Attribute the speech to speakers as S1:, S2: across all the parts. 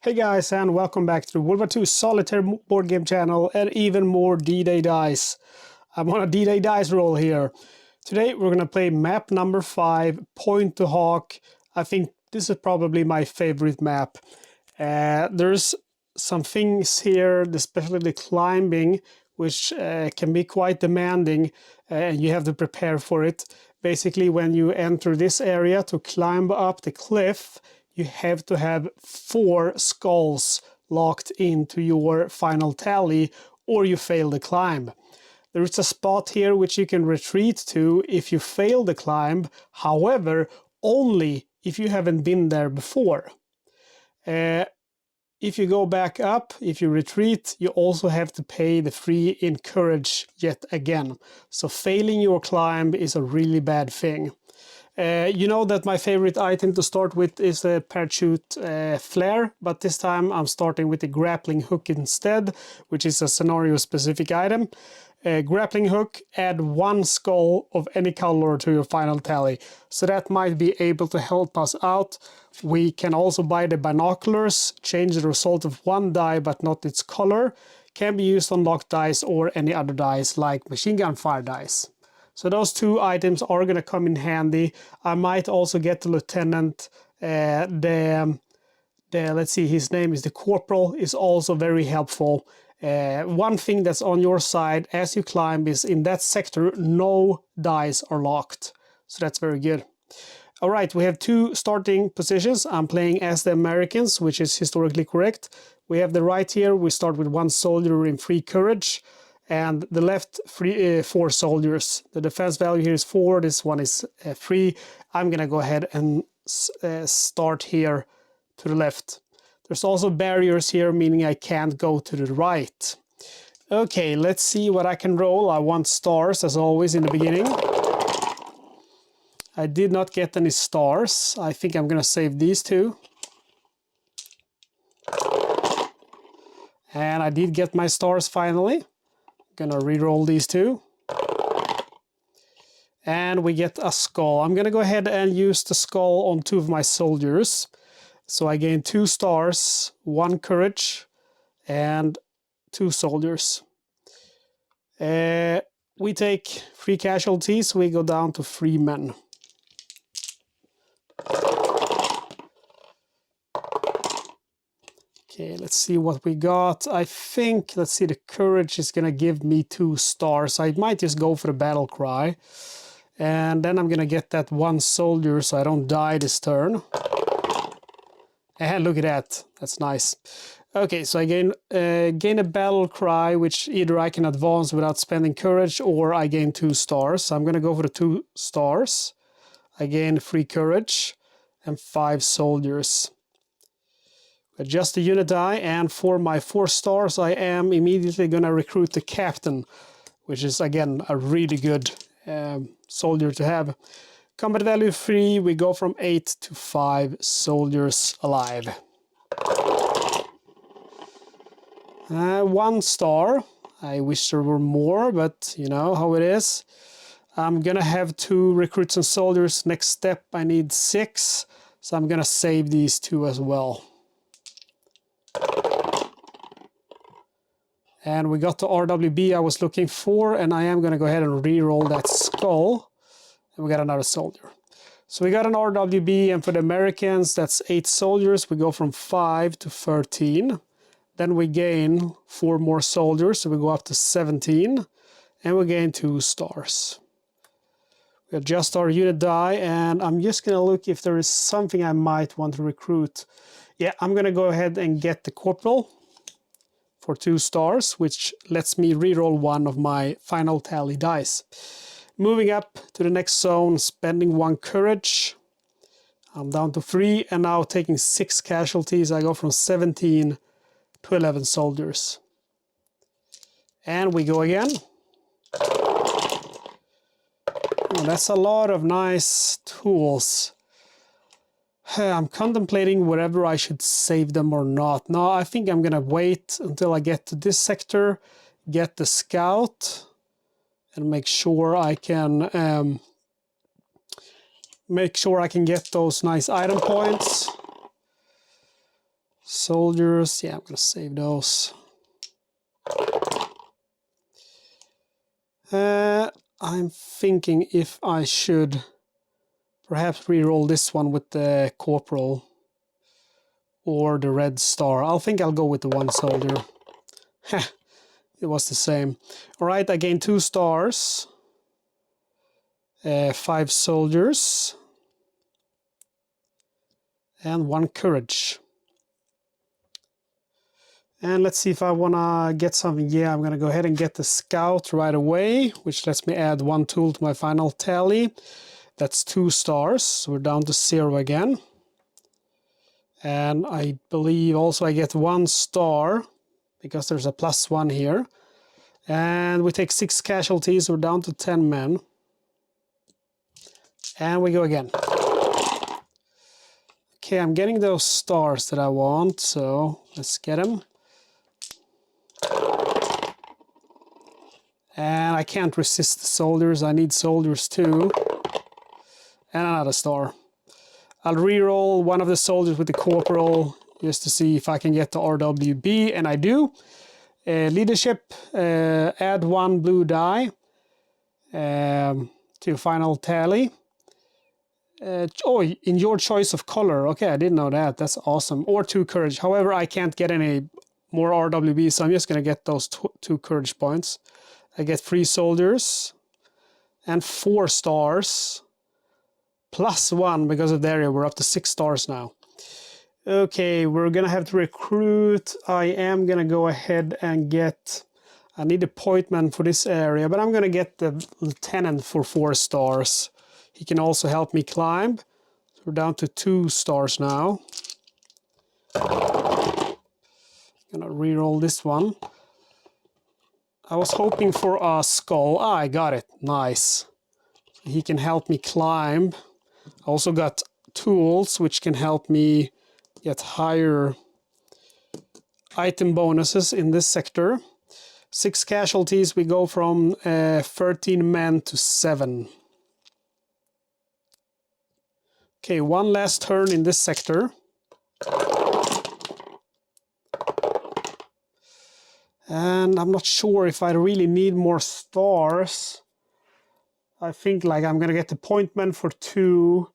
S1: Hey guys, and welcome back to the World War II Solitaire board game channel and even more D-Day dice. I'm on a D-Day dice roll here. Today we're going to play map number 5, Pointe Du Hoc. I think this is probably my favorite map. There's some things here, especially the climbing, which can be quite demanding, and you have to prepare for it. Basically, when you enter this area to climb up the cliff, you have to have 4 skulls locked into your final tally, or you fail the climb. There is a spot here which you can retreat to if you fail the climb, however, only if you haven't been there before. If you go back up, if you retreat, you also have to pay the free encourage yet again. So failing your climb is a really bad thing. You know that my favorite item to start with is a parachute flare, but this time I'm starting with the grappling hook instead, which is a scenario specific item. Grappling hook, add 1 skull of any color to your final tally. So that might be able to help us out. We can also buy the binoculars, change the result of 1 die but not its color. Can be used on locked dice or any other dice like machine gun fire dice. So those 2 items are going to come in handy. I might also get the lieutenant. Let's see, his name is the corporal, is also very helpful. One thing that's on your side as you climb is in that sector, no dice are locked. So that's very good. All right, we have 2 starting positions. I'm playing as the Americans, which is historically correct. We have the right here. We start with 1 soldier in free courage. And the left, 4 soldiers. The defense value here is 4. This one is 3. I'm going to go ahead and start here to the left. There's also barriers here, meaning I can't go to the right. Okay, let's see what I can roll. I want stars, as always, in the beginning. I did not get any stars. I think I'm going to save these 2. And I did get my stars finally. Gonna re-roll these 2. And we get a skull. I'm gonna go ahead and use the skull on 2 of my soldiers. So I gain 2 stars, 1 courage, and 2 soldiers. We take 3 casualties, we go down to 3 men. Okay, let's see what we got. I think, let's see, the courage is going to give me 2 stars. I might just go for the battle cry. And then I'm going to get that 1 soldier so I don't die this turn. And look at that. That's nice. Okay, so I gain a battle cry, which either I can advance without spending courage or I gain 2 stars. So I'm going to go for the 2 stars. I gain 3 courage and 5 soldiers. Adjust the unit die, and for my 4 stars I am immediately going to recruit the captain, which is again a really good soldier to have. Combat value 3, we go from 8 to 5 soldiers alive. 1 star. I wish there were more, but you know how it is. I'm going to have 2 recruits and soldiers. Next step I need 6, so I'm going to save these 2 as well. And we got the RWB I was looking for, and I am going to go ahead and re-roll that skull. And we got another soldier. So we got an RWB, and for the Americans, that's 8 soldiers. We go from 5 to 13. Then we gain 4 more soldiers, so we go up to 17. And we gain 2 stars. We adjust our unit die, and I'm just going to look if there is something I might want to recruit. Yeah, I'm going to go ahead and get the corporal for 2 stars, which lets me re-roll 1 of my final tally dice. Moving up to the next zone, spending 1 courage. I'm down to 3, and now taking 6 casualties. I go from 17 to 11 soldiers. And we go again. Oh, that's a lot of nice tools. I'm contemplating whether I should save them or not. No, I think I'm gonna wait until I get to this sector, get the scout, and make sure I can get those nice item points. Soldiers, yeah, I'm gonna save those. I'm thinking if I should perhaps re-roll this one with the corporal or the red star. I think I'll go with the one soldier. Heh, it was the same. All right, I gained 2 stars, 5 soldiers, and 1 courage. And let's see if I want to get something. Yeah, I'm going to go ahead and get the scout right away, which lets me add 1 tool to my final tally. That's 2 stars. So we're down to 0 again. And I believe also I get 1 star because there's a +1 here. And we take 6 casualties. We're down to 10 men. And we go again. Okay, I'm getting those stars that I want. So let's get them. And I can't resist the soldiers. I need soldiers too. And another star. I'll re-roll one of the soldiers with the corporal just to see if I can get the RWB, and I do. Leadership, add 1 blue die to final tally. Oh, in your choice of color. Okay, I didn't know that. That's awesome. Or 2 courage. However, I can't get any more RWB, so I'm just going to get those 2 courage points. I get 3 soldiers and 4 stars. +1 because of the area. We're up to 6 stars now. Okay, we're gonna have to recruit. I am gonna go ahead and get, I need appointment for this area, but I'm gonna get the lieutenant for 4 stars. He can also help me climb. So we're down to 2 stars now. Gonna re-roll this one. I was hoping for a skull. Ah, I got it. Nice. He can help me climb. I also got tools which can help me get higher item bonuses in this sector. 6 casualties, we go from 13 men to 7. Okay, 1 last turn in this sector. And I'm not sure if I really need more stars. I think like I'm gonna get appointment for 2.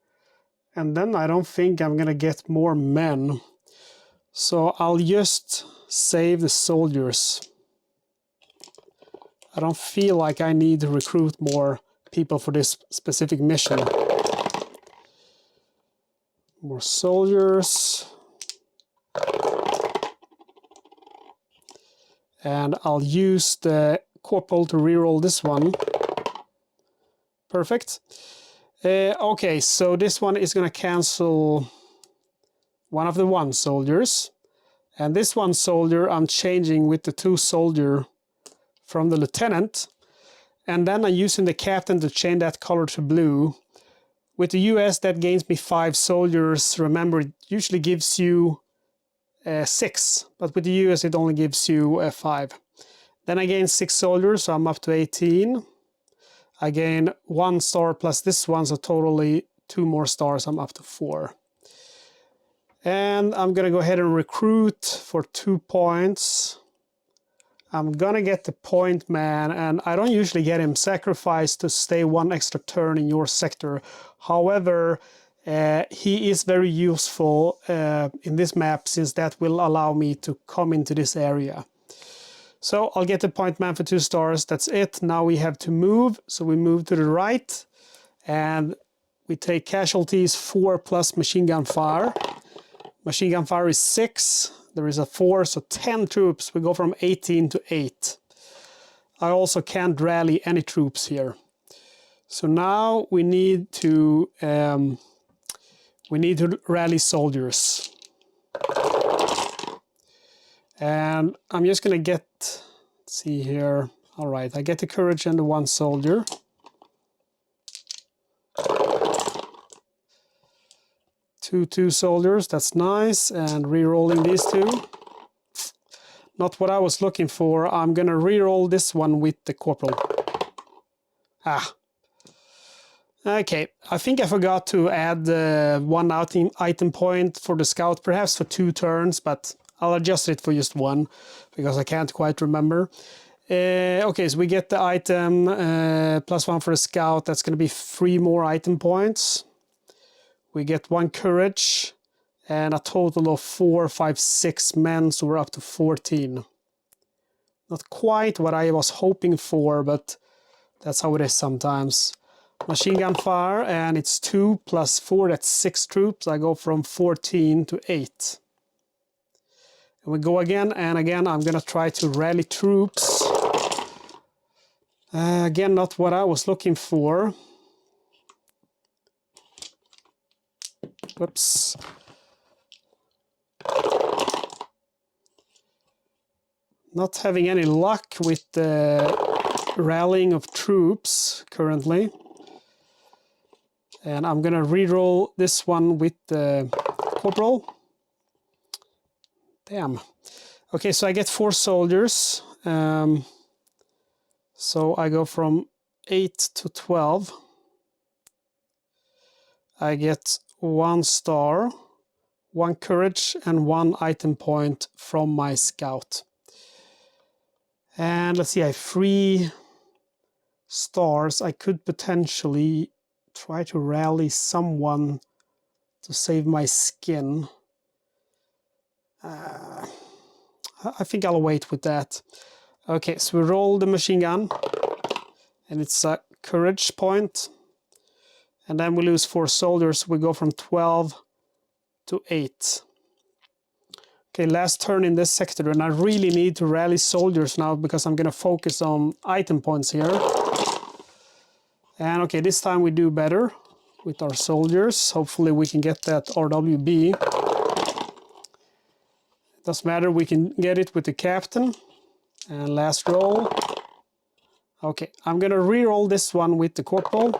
S1: And then I don't think I'm gonna get more men. So I'll just save the soldiers. I don't feel like I need to recruit more people for this specific mission. More soldiers. And I'll use the corporal to reroll this one. Perfect. Okay, so this one is going to cancel one of the 1 soldiers. And this 1 soldier I'm changing with the 2 soldier from the lieutenant. And then I'm using the captain to change that color to blue. With the US, that gains me 5 soldiers. Remember, it usually gives you 6. But with the US, it only gives you 5. Then I gain 6 soldiers, so I'm up to 18. I gain 1 star plus this one, so totally 2 more stars. I'm up to 4. And I'm gonna go ahead and recruit for 2 points. I'm gonna get the point man, and I don't usually get him sacrificed to stay 1 extra turn in your sector. However, he is very useful in this map, since that will allow me to come into this area. So I'll get the point man for 2 stars. That's it. Now we have to move. So we move to the right and we take casualties 4 plus machine gun fire. Machine gun fire is 6. There is a 4, so 10 troops. We go from 18 to 8. I also can't rally any troops here. So now we need to rally soldiers. And I'm just gonna get, let's see here. All right, I get the courage and the 1 soldier. Two soldiers, that's nice. And re-rolling these 2. Not what I was looking for. I'm gonna re-roll this one with the corporal. Ah. Okay, I think I forgot to add one item point for the scout, perhaps for 2 turns, but I'll adjust it for just 1 because I can't quite remember. Okay, so we get the item +1 for the scout. That's going to be 3 more item points. We get 1 courage and a total of 4, 5, 6 men, so we're up to 14. Not quite what I was hoping for, but that's how it is sometimes. Machine gun fire, and it's 2 + 4, that's 6 troops. I go from 14 to 8. And we go again, and again I'm gonna try to rally troops. Again, not what I was looking for. Whoops. Not having any luck with the rallying of troops currently. And I'm gonna reroll this one with the corporal. Damn. Okay, so I get 4 soldiers. So I go from 8 to 12. I get 1 star, 1 courage, and 1 item point from my scout. And let's see, I have 3 stars. I could potentially try to rally someone to save my skin. I think I'll wait with that. Okay, so we roll the machine gun, and it's a courage point. And then we lose 4 soldiers. We go from 12 to 8. Okay, last turn in this sector, and I really need to rally soldiers now because I'm going to focus on item points here. And okay, this time we do better with our soldiers. Hopefully we can get that RWB. Doesn't matter, we can get it with the captain. And last roll. Okay, I'm gonna re-roll this one with the corporal.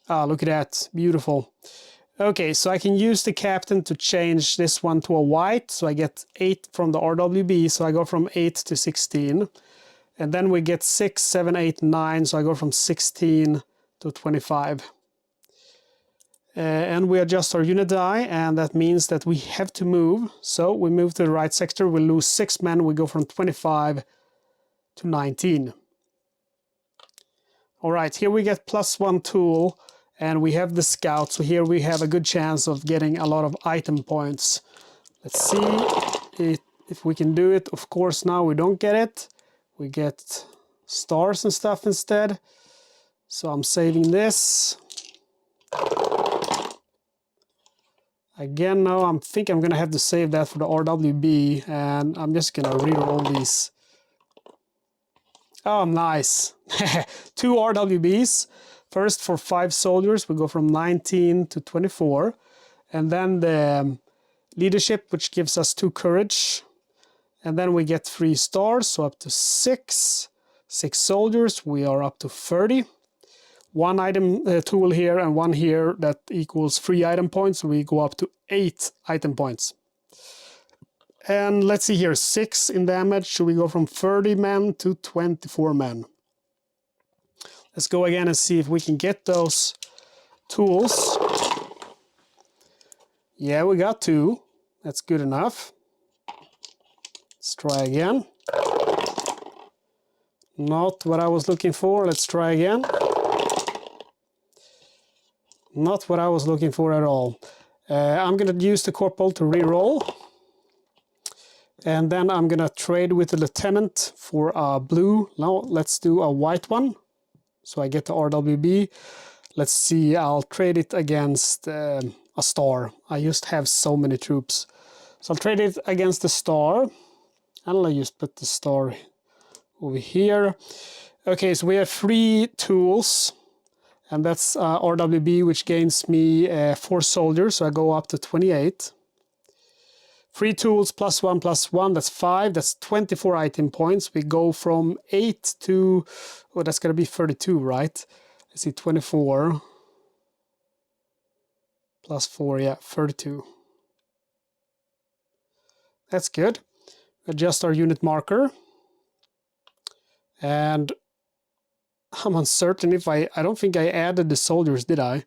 S1: Ah, look at that, beautiful. Okay, so I can use the captain to change this one to a white. So I get 8 from the RWB, so I go from 8 to 16. And then we get 6, 7, 8, 9, so I go from 16 to 25. And we adjust our unit die, and that means that we have to move. So we move to the right sector, we lose 6 men, we go from 25 to 19. All right, here we get +1 tool, and we have the scout, so here we have a good chance of getting a lot of item points. Let's see if we can do it. Of course, now we don't get it. We get stars and stuff instead. So I'm saving this. Again, now I think I'm gonna have to save that for the RWB, and I'm just gonna re-roll these. Oh, nice. 2 RWBs. First for 5 soldiers, we go from 19 to 24. And then the leadership, which gives us 2 courage. And then we get 3 stars, so up to 6. 6 soldiers, we are up to 30. 1 item tool here and 1 here, that equals 3 item points. We go up to 8 item points. And let's see here, 6 in damage, so we go from 30 men to 24 men. Let's go again and see if we can get those tools. Yeah, we got 2. That's good enough. Let's try again. Not what I was looking for. Let's try again. Not what I was looking for at all. I'm going to use the corporal to re-roll. And then I'm going to trade with the lieutenant for a blue. Now let's do a white one. So I get the RWB. Let's see, I'll trade it against a star. I just have so many troops. So I'll trade it against the star. And I'll just put the star over here. Okay, so we have 3 tools. And that's RWB, which gains me 4 soldiers. So I go up to 28. 3 tools +1 +1, that's 5. That's 24 item points. We go from 8 to, oh, that's going to be 32, right? Let's see, 24 +4, yeah, 32. That's good. Adjust our unit marker. And I'm uncertain if I don't think I added the soldiers, did I?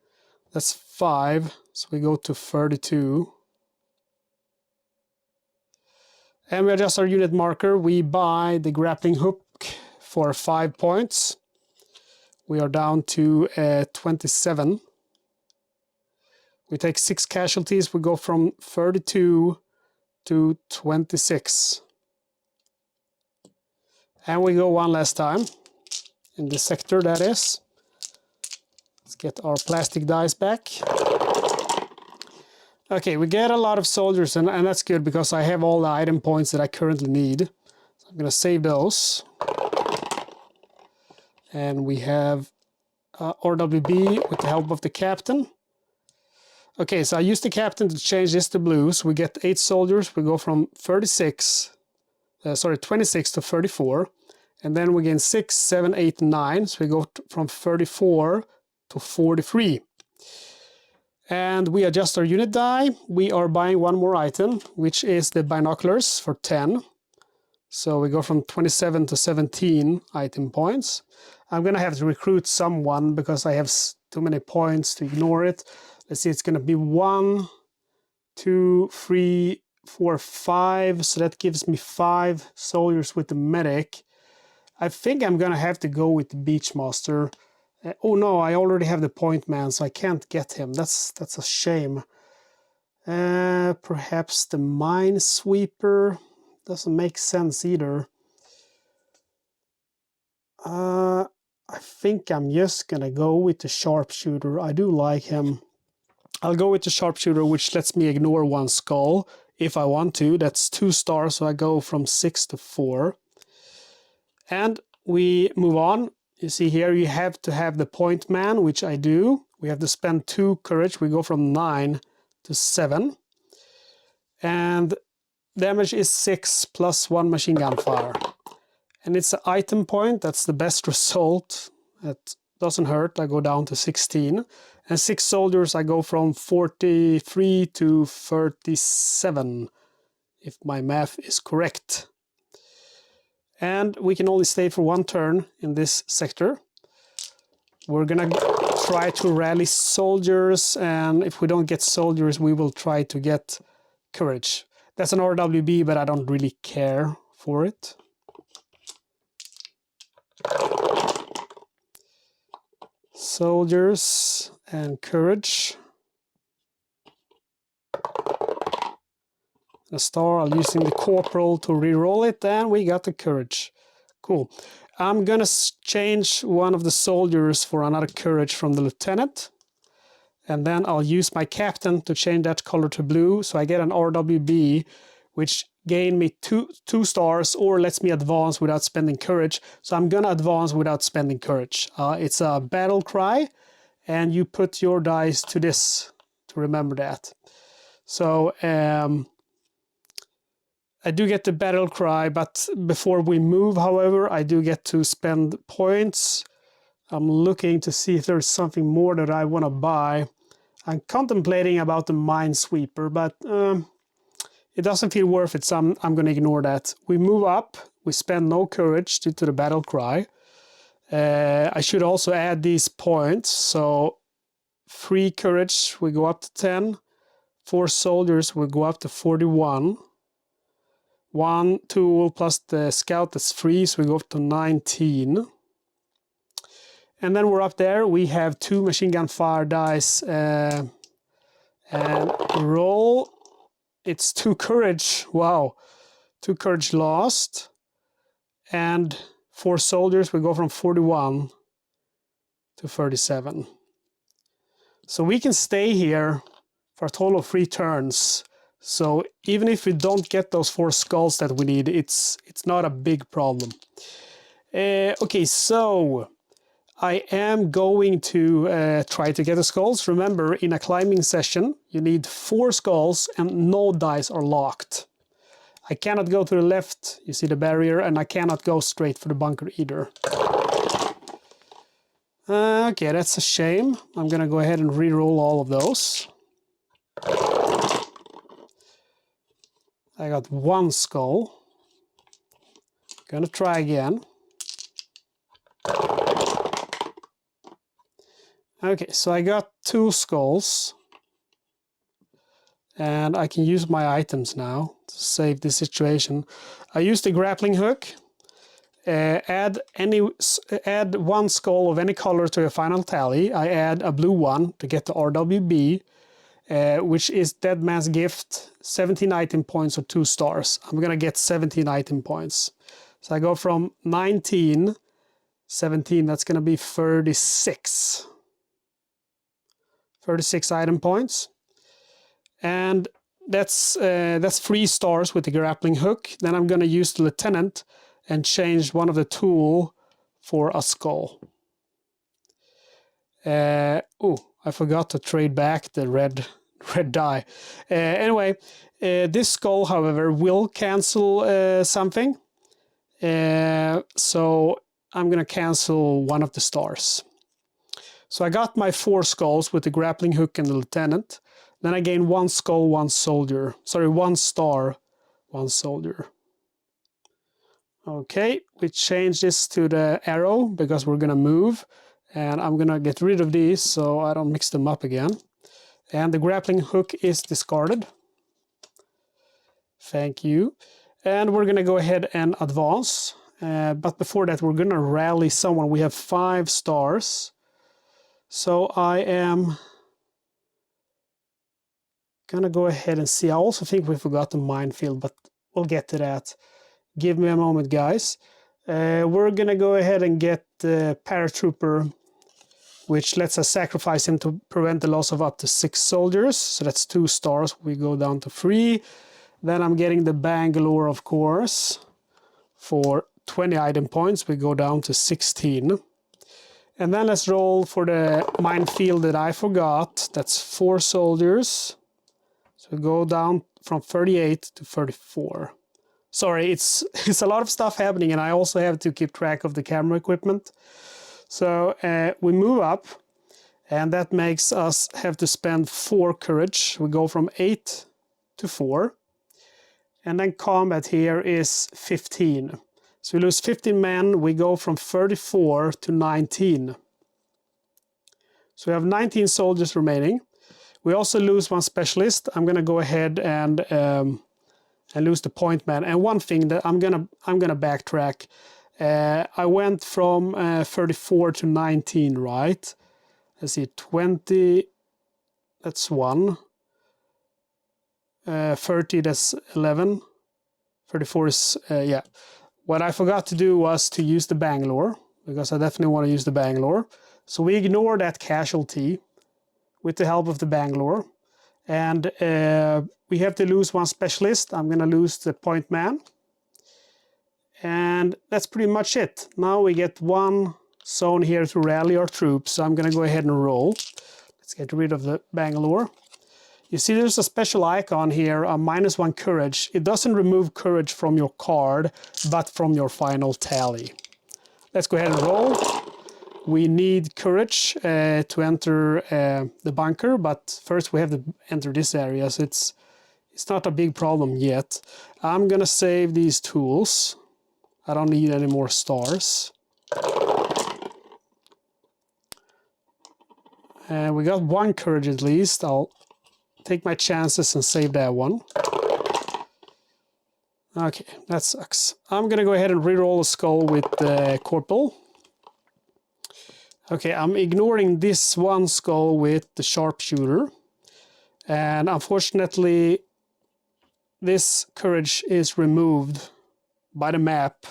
S1: That's 5, so we go to 32. And we adjust our unit marker. We buy the grappling hook for 5 points. We are down to 27. We take 6 casualties. We go from 32 to 26. And we go one last time. In the sector, that is. Let's get our plastic dice back. Okay, we get a lot of soldiers, and that's good because I have all the item points that I currently need. So I'm going to save those. And we have RWB with the help of the captain. Okay, so I use the captain to change this to blue. So we get 8 soldiers. We go from 26 to 34. And then we gain 6, 7, 8, 9. So we go from 34 to 43. And we adjust our unit die. We are buying one more item, which is the binoculars for 10. So we go from 27 to 17 item points. I'm going to have to recruit someone because I have too many points to ignore it. Let's see, it's going to be 1, 2, 3, 4, 5. So that gives me 5 soldiers with the medic. I think I'm going to have to go with the Beachmaster. Oh no, I already have the point man, so I can't get him. That's a shame. Perhaps the Minesweeper. Doesn't make sense either. I think I'm just going to go with the Sharpshooter. I do like him. I'll go with the Sharpshooter, which lets me ignore 1 skull if I want to. That's 2 stars, so I go from 6 to 4. And we move on. You see here you have to have the point man, which I do. We have to spend 2 courage. We go from 9 to 7. And damage is 6 plus 1 machine gun fire. And it's an item point. That's the best result. That doesn't hurt. I go down to 16. And 6 soldiers, I go from 43 to 37, if my math is correct. And we can only stay for 1 turn in this sector. We're gonna try to rally soldiers, and if we don't get soldiers, we will try to get courage. That's an RWB, but I don't really care for it. Soldiers and courage. A star, I'm using the corporal to re-roll it, and we got the courage. Cool. I'm gonna change one of the soldiers for another courage from the lieutenant. And then I'll use my captain to change that color to blue, so I get an RWB, which gain me two stars or lets me advance without spending courage. So I'm gonna advance without spending courage. It's a battle cry, and you put your dice to this to remember that. So I do get the battle cry, but before we move, however, I do get to spend points. I'm looking to see if there's something more that I want to buy. I'm contemplating about the Minesweeper, but it doesn't feel worth it, so I'm going to ignore that. We move up. We spend no courage due to the battle cry. I should also add these points. So 3 courage, we go up to 10. 4 soldiers, we go up to 41. 1 tool plus the scout, that's 3, so we go up to 19. And then we're up there. We have 2 machine gun fire dice and roll. It's 2 courage. Wow. 2 courage lost. And 4 soldiers. We go from 41 to 37. So we can stay here for a total of 3 turns. So even if we don't get those 4 skulls that we need, it's not a big problem. Okay, so I am going to try to get the skulls. Remember, in a climbing session, you need 4 skulls and no dice are locked. I cannot go to the left, you see the barrier, and I cannot go straight for the bunker either. Okay, that's a shame. I'm gonna go ahead and re-roll all of those. I got 1 skull. Gonna try again. Okay, so I got 2 skulls. And I can use my items now to save this situation. I use the grappling hook. Add 1 skull of any color to a final tally. I add a blue one to get the RWB, which is Dead Man's Gift, 17 item points or 2 stars. I'm gonna get 17 item points. So I go from 19, 17, that's gonna be 36. 36 item points. And that's 3 stars with the grappling hook. Then I'm gonna use the lieutenant and change one of the tool for a skull. Oh, I forgot to trade back the red die. Anyway, this skull, however, will cancel something. So I'm gonna cancel one of the stars. So I got my 4 skulls with the grappling hook and the lieutenant. Then I gain 1 skull, 1 soldier. Sorry, 1 star, 1 soldier. Okay, we change this to the arrow because we're gonna move. And I'm gonna get rid of these so I don't mix them up again. And the grappling hook is discarded. Thank you. And we're gonna go ahead and advance. But before that, we're gonna rally someone. We have 5 stars. So I am gonna go ahead and see. I also think we forgot the minefield, but we'll get to that. Give me a moment, guys. We're gonna go ahead and get the paratrooper, which lets us sacrifice him to prevent the loss of up to 6 soldiers. So that's 2 stars. We go down to 3. Then I'm getting the Bangalore, of course, for 20 item points. We go down to 16. And then let's roll for the minefield that I forgot. That's 4 soldiers. So we go down from 38 to 34. Sorry, it's a lot of stuff happening, and I also have to keep track of the camera equipment. So we move up, and that makes us have to spend 4 courage. We go from 8 to 4. And then combat here is 15. So we lose 15 men. We go from 34 to 19. So we have 19 soldiers remaining. We also lose 1 specialist. I'm going to go ahead and lose the point man. And one thing that I'm gonna backtrack. I went from 34 to 19, right? Let's see, 20. That's 1. 30. That's 11. 34 is yeah. What I forgot to do was to use the Bangalore, because I definitely want to use the Bangalore. So we ignore that casualty with the help of the Bangalore. And we have to lose 1 specialist. I'm going to lose the point man. And that's pretty much it. Now we get 1 zone here to rally our troops. So I'm going to go ahead and roll. Let's get rid of the Bangalore. You see there's a special icon here, a -1 courage. It doesn't remove courage from your card, but from your final tally. Let's go ahead and roll. We need courage to enter the bunker, but first we have to enter this area, so it's not a big problem yet. I'm gonna save these tools. I don't need any more stars. And we got 1 courage at least. I'll take my chances and save that one. Okay, that sucks. I'm gonna go ahead and reroll a skull with the Corporal. Okay, I'm ignoring this 1 skull with the Sharpshooter. And unfortunately, this courage is removed by the map.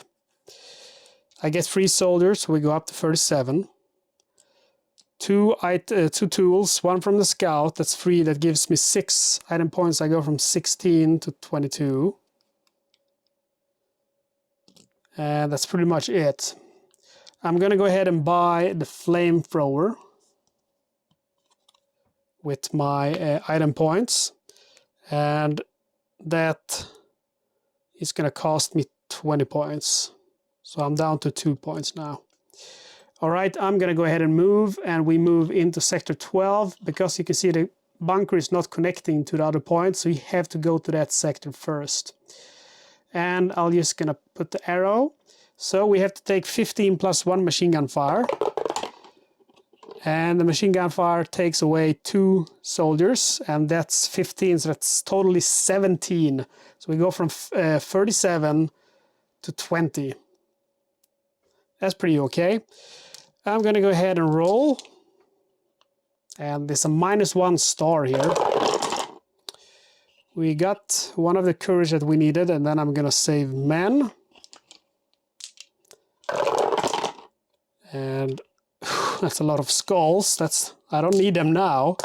S1: I get 3 soldiers, so we go up to 37. 2 tools, 1 from the scout, that's 3, that gives me 6 item points. I go from 16 to 22. And that's pretty much it. I'm gonna go ahead and buy the flamethrower with my item points. And that is gonna cost me 20 points. So I'm down to 2 points now. All right, I'm gonna go ahead and move, and we move into sector 12 because you can see the bunker is not connecting to the other point, so you have to go to that sector first. And I'll just gonna put the arrow. So we have to take 15 plus 1 machine gun fire. And the machine gun fire takes away 2 soldiers, and that's 15, so that's totally 17. So we go from 37 to 20. That's pretty okay. I'm gonna go ahead and roll. And there's a -1 star here. We got one of the courage that we needed, and then I'm gonna save men. And that's a lot of skulls. I don't need them now.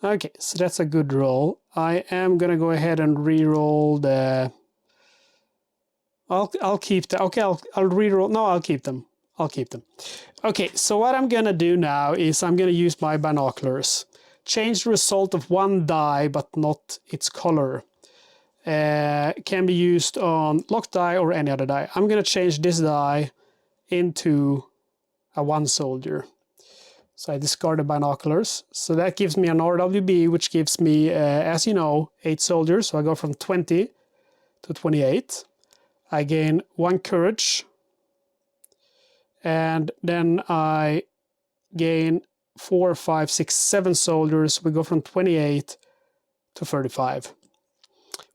S1: Okay, so that's a good roll. I am gonna go ahead and re-roll the. I'll keep the. Okay, I'll re-roll. No, I'll keep them. I'll keep them. Okay, so what I'm gonna do now is I'm gonna use my binoculars. Change the result of one die, but not its color. Can be used on locked die or any other die. I'm gonna change this die into a 1 soldier. So I discard the binoculars. So that gives me an RWB, which gives me, as you know, 8 soldiers. So I go from 20 to 28. I gain 1 courage. And then I gain 4, 5, 6, 7 soldiers. We go from 28 to 35.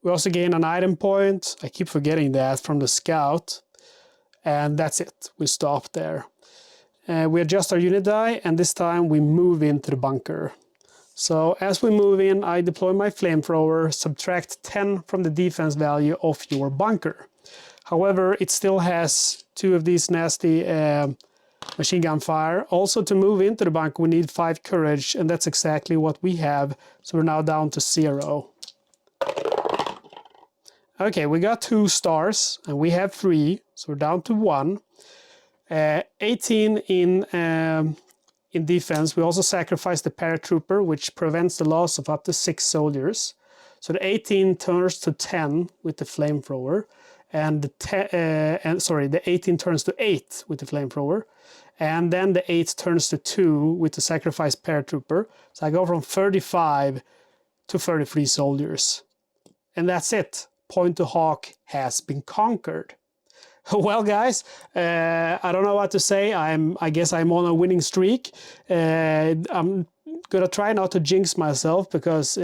S1: We also gain an item point. I keep forgetting that from the scout. And that's it. We stop there. We adjust our unit die, and this time we move into the bunker. So as we move in, I deploy my flamethrower, subtract 10 from the defense value of your bunker. However, it still has 2 of these nasty machine gun fire. Also, to move into the bunker, we need 5 courage, and that's exactly what we have. So we're now down to 0. Okay, we got 2 stars, and we have 3, so we're down to 1. 18 in defense. We also sacrifice the paratrooper, which prevents the loss of up to 6 soldiers. So the 18 turns to 10 with the flamethrower, and the 18 turns to 8 with the flamethrower, and then the 8 turns to 2 with the sacrificed paratrooper. So I go from 35 to 33 soldiers, and that's it. Pointe Du Hoc has been conquered. Well, guys, I don't know what to say. I guess I'm on a winning streak. I'm gonna try not to jinx myself, because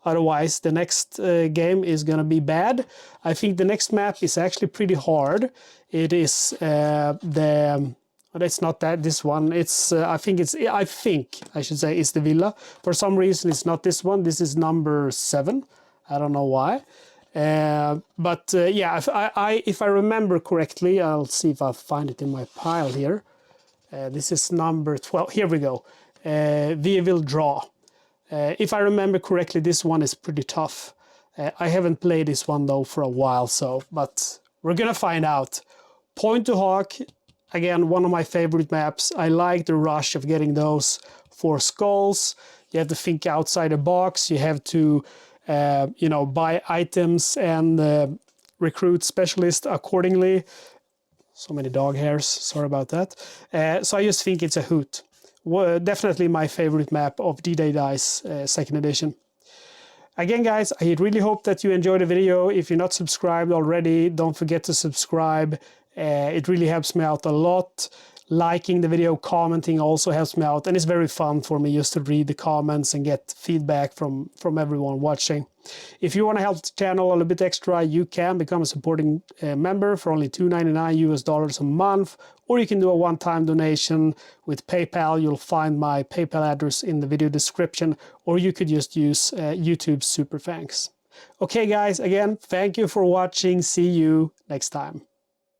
S1: otherwise the next game is gonna be bad. I think the next map is actually pretty hard. It is it's not this one. It's I think I should say it's the villa. For some reason, it's not this one. This is number 7. I don't know why. Yeah, if I remember correctly, I'll see if I find it in my pile here. This is number 12. Here we go. We will draw. If I remember correctly, this one is pretty tough. I haven't played this one though for a while, but we're gonna find out. Pointe Du Hoc, again, one of my favorite maps. I like the rush of getting those 4 skulls. You have to think outside the box. You have to buy items and recruit specialists accordingly. So many dog hairs, sorry about that. So I just think it's a hoot. Definitely my favorite map of D-Day Dice 2nd edition. Again, guys, I really hope that you enjoyed the video. If you're not subscribed already, don't forget to subscribe. It really helps me out a lot. Liking the video, commenting also helps me out, and it's very fun for me just to read the comments and get feedback from everyone watching. If you want to help the channel a little bit extra, you can become a supporting member for only $2.99 a month, or you can do a one-time donation with PayPal. You'll find my PayPal address in the video description, or you could just use YouTube Super Thanks. Okay, guys, again, thank you for watching. See you next time.